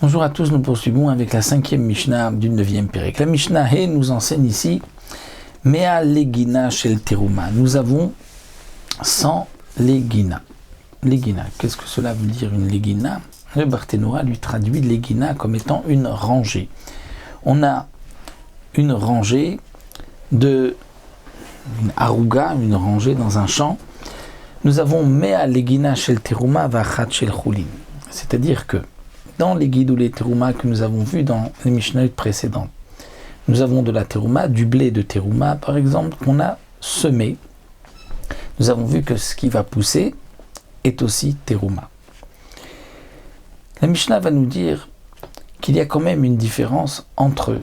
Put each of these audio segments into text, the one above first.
Bonjour à tous, nous poursuivons avec la 5e Mishnah du 9e Pérek. La Mishnah He nous enseigne ici Mea Legina Shel Teruma. Nous avons 100 Legina. Legina, qu'est-ce que cela veut dire une Legina? Le Barthénois lui traduit Legina comme étant une rangée. On a une rangée une aruga, une rangée dans un champ. Nous avons Mea Legina Shel Teruma Vachat Shel Chulin. C'est-à-dire que dans les Gidoulé Teruma que nous avons vus dans les Mishnayot précédentes, nous avons de la Teruma, du blé de Teruma par exemple, qu'on a semé. Nous avons vu que ce qui va pousser est aussi Teruma. La Mishnah va nous dire qu'il y a quand même une différence entre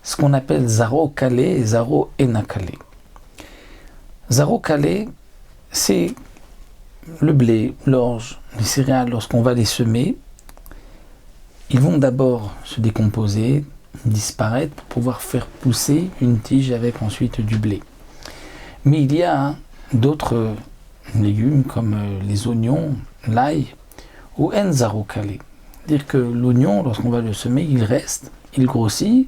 ce qu'on appelle Zaro Kalé et Zaro Enakalé. Zaro Kalé, c'est le blé, l'orge, les céréales, lorsqu'on va les semer, ils vont d'abord se décomposer, disparaître pour pouvoir faire pousser une tige avec ensuite du blé. Mais il y a d'autres légumes comme les oignons, l'ail ou enzaro kalé. C'est-à-dire que l'oignon, lorsqu'on va le semer, il reste, il grossit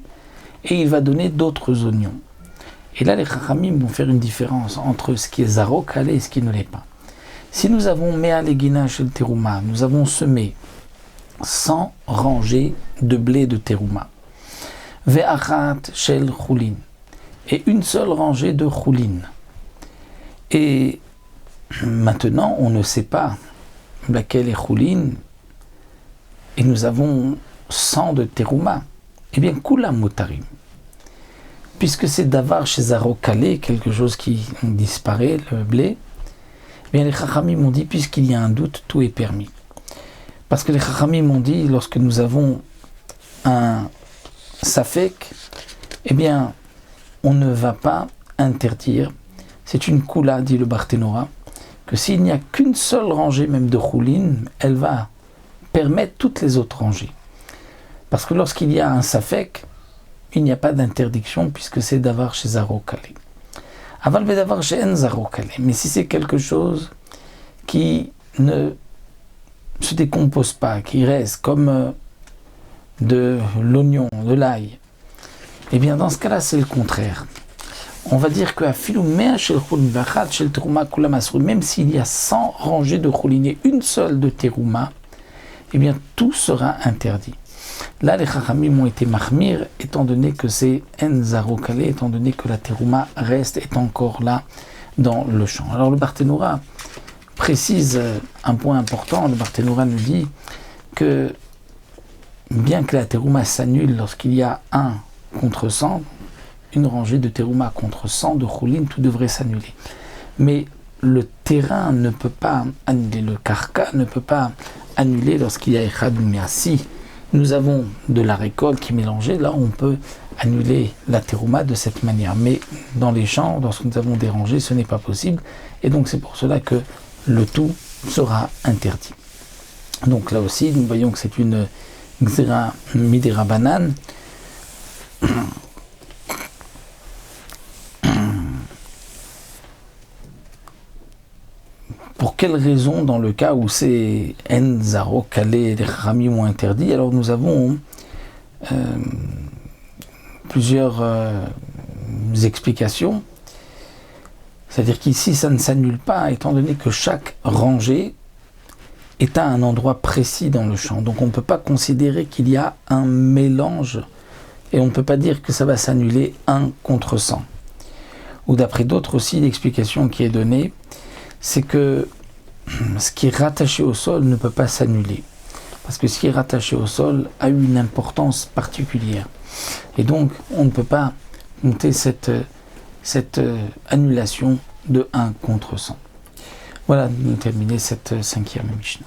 et il va donner d'autres oignons. Et là, les chachamim vont faire une différence entre ce qui est zaro kalé et ce qui ne l'est pas. Si nous avons mea legina shel teruma, nous avons semé 100 rangées de blé de teruma, ve'achat shel chulin, et une seule rangée de chulin. Et maintenant, on ne sait pas laquelle est chulin, et nous avons 100 de teruma. Eh bien, kula mutarim. Puisque c'est davar chez Zaro Kalé, quelque chose qui disparaît, le blé, eh bien les chachamim m'ont dit, puisqu'il y a un doute, tout est permis. Parce que les chachamim m'ont dit, lorsque nous avons un safek, eh bien, on ne va pas interdire. C'est une koula, dit le Barthénois, que s'il n'y a qu'une seule rangée, même de choulin, elle va permettre toutes les autres rangées. Parce que lorsqu'il y a un safek, il n'y a pas d'interdiction, puisque c'est d'avoir chez Zaro Kalé. Aval d'avoir chez En Zaro Kalé. Mais si c'est quelque chose qui ne se décompose pas, qui reste comme de l'oignon, de l'ail, eh bien dans ce cas-là c'est le contraire. On va dire que même s'il y a 100 rangées de choulin et une seule de teruma, eh bien tout sera interdit. Là les chachamim ont été mahmir, étant donné que c'est en zaro kalé, étant donné que la teruma est encore là dans le champ. Alors le Barthénois précise un point important. Le Barthénois nous dit que bien que la teruma s'annule lorsqu'il y a 1 contre 100, une rangée de teruma contre 100 de choulin, tout devrait s'annuler. Mais le terrain ne peut pas annuler, le karka ne peut pas annuler lorsqu'il y a echad ou mea. Si nous avons de la récolte qui est mélangée, là on peut annuler la teruma de cette manière. Mais dans les champs, lorsque nous avons des rangées, ce n'est pas possible. Et donc c'est pour cela que le tout sera interdit. Donc là aussi, nous voyons que c'est une xéra midera banane. Pour quelle raison, dans le cas où c'est en zaro kalé, les chachamim ont interdit, alors nous avons plusieurs explications. C'est-à-dire qu'ici, ça ne s'annule pas, étant donné que chaque rangée est à un endroit précis dans le champ. Donc on ne peut pas considérer qu'il y a un mélange, et on ne peut pas dire que ça va s'annuler 1 contre 100. Ou d'après d'autres aussi, l'explication qui est donnée, c'est que ce qui est rattaché au sol ne peut pas s'annuler. Parce que ce qui est rattaché au sol a une importance particulière. Et donc, on ne peut pas monter cette annulation de 1 contre 100. Voilà, nous terminer cette 5e Mishnah.